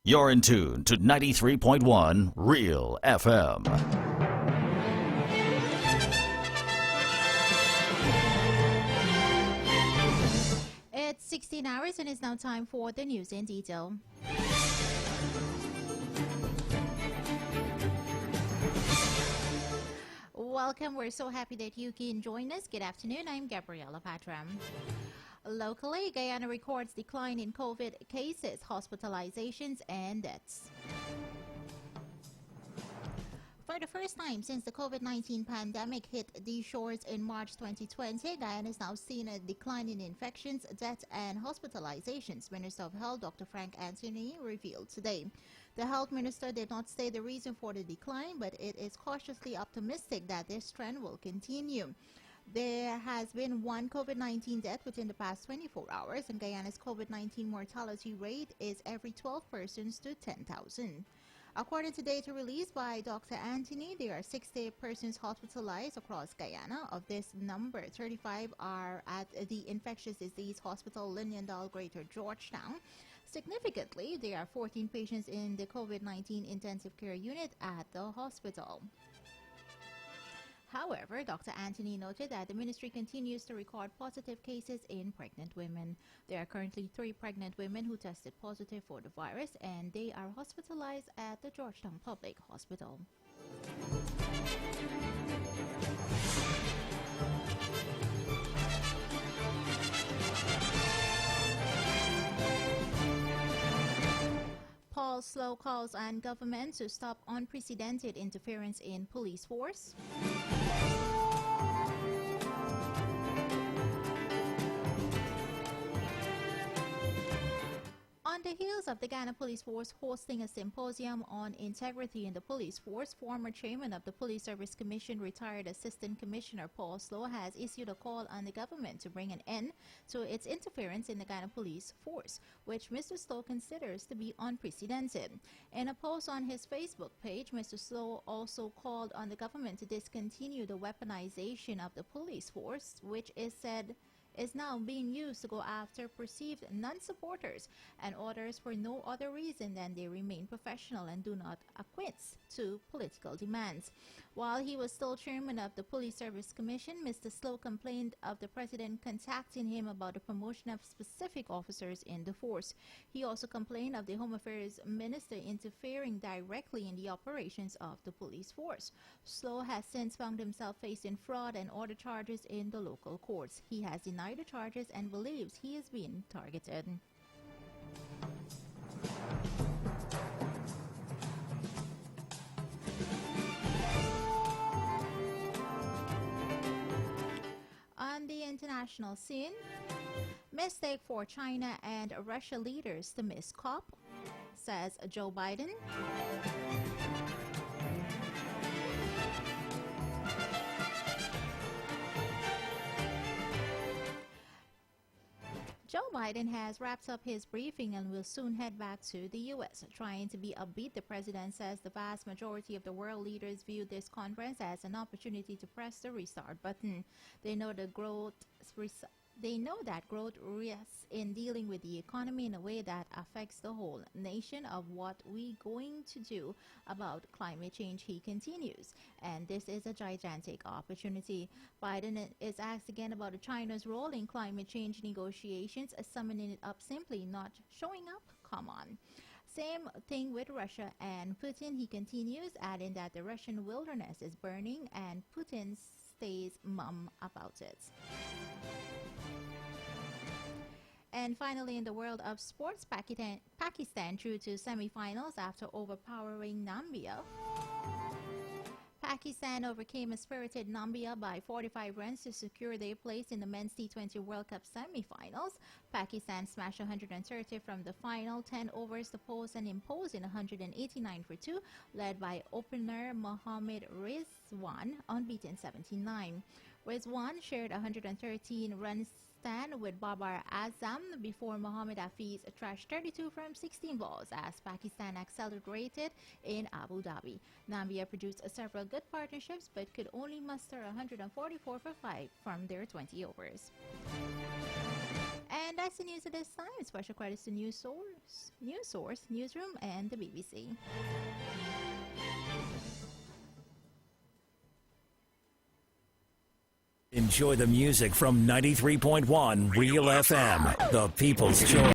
You're in tune to 93.1 Real FM. It's 16 hours and it's now time for the news in detail. Welcome. We're so happy that you can join us. Good afternoon. I'm Gabriela Patram. Locally, Guyana records decline in COVID cases, hospitalizations, and deaths. For the first time since the COVID-19 pandemic hit these shores in March 2020, Guyana is now seeing a decline in infections, deaths, and hospitalizations. Minister of Health Dr. Frank Anthony revealed today. The health minister did not say the reason for the decline, but it is cautiously optimistic that this trend will continue. There has been one COVID-19 death within the past 24 hours, and Guyana's COVID-19 mortality rate is every 12 persons to 10,000. According to data released by Dr. Anthony, there are 60 persons hospitalized across Guyana. Of this number, 35 are at the Infectious Disease Hospital, Liniandal, Greater Georgetown. Significantly, there are 14 patients in the COVID-19 intensive care unit at the hospital. However, Dr. Anthony noted that the ministry continues to record positive cases in pregnant women. There are currently 3 pregnant women who tested positive for the virus, and they are hospitalized at the Georgetown Public Hospital. Paul Slow calls on government to stop unprecedented interference in police force. On the heels of the Ghana Police Force hosting a symposium on integrity in the police force, former chairman of the Police Service Commission, retired Assistant Commissioner Paul Slow, has issued a call on the government to bring an end to its interference in the Ghana Police Force, which Mr. Slow considers to be unprecedented. In a post on his Facebook page, Mr. Slow also called on the government to discontinue the weaponization of the police force, which is said is now being used to go after perceived non-supporters and orders for no other reason than they remain professional and do not acquiesce to political demands. While he was still chairman of the Police Service Commission, Mr. Slow complained of the president contacting him about the promotion of specific officers in the force. He also complained of the Home Affairs Minister interfering directly in the operations of the police force. Slow has since found himself facing fraud and order charges in the local courts. He has denied the charges and believes he is being targeted. On the international scene, mistake for China and Russia leaders to miss COP, says Joe Biden. Joe Biden has wrapped up his briefing and will soon head back to the U.S. Trying to be upbeat, the president says the vast majority of the world leaders view this conference as an opportunity to press the restart button. They know that growth risks in dealing with the economy in a way that affects the whole nation. Of what we going to do about climate change, he continues. And this is a gigantic opportunity. Biden is asked again about China's role in climate change negotiations, summoning it up simply not showing up. Come on. Same thing with Russia and Putin, he continues, adding that the Russian wilderness is burning and Putin stays mum about it. And finally, in the world of sports, Pakistan through to semi-finals after overpowering Namibia. Pakistan overcame a spirited Namibia by 45 runs to secure their place in the men's T20 World Cup semi-finals. Pakistan smashed 130 from the final 10 overs to post and imposing 189 for 2, led by opener Mohammad Rizwan, unbeaten 79. Rizwan shared 113 runs stand with Babar Azam before Mohammad Hafiz trashed 32 from 16 balls as Pakistan accelerated in Abu Dhabi. Namibia produced several good partnerships but could only muster 144 for 5 from their 20 overs. And that's the news at this time. Special credits to News Source, Newsroom, and the BBC. Enjoy the music from 93.1 Real FM, the people's choice.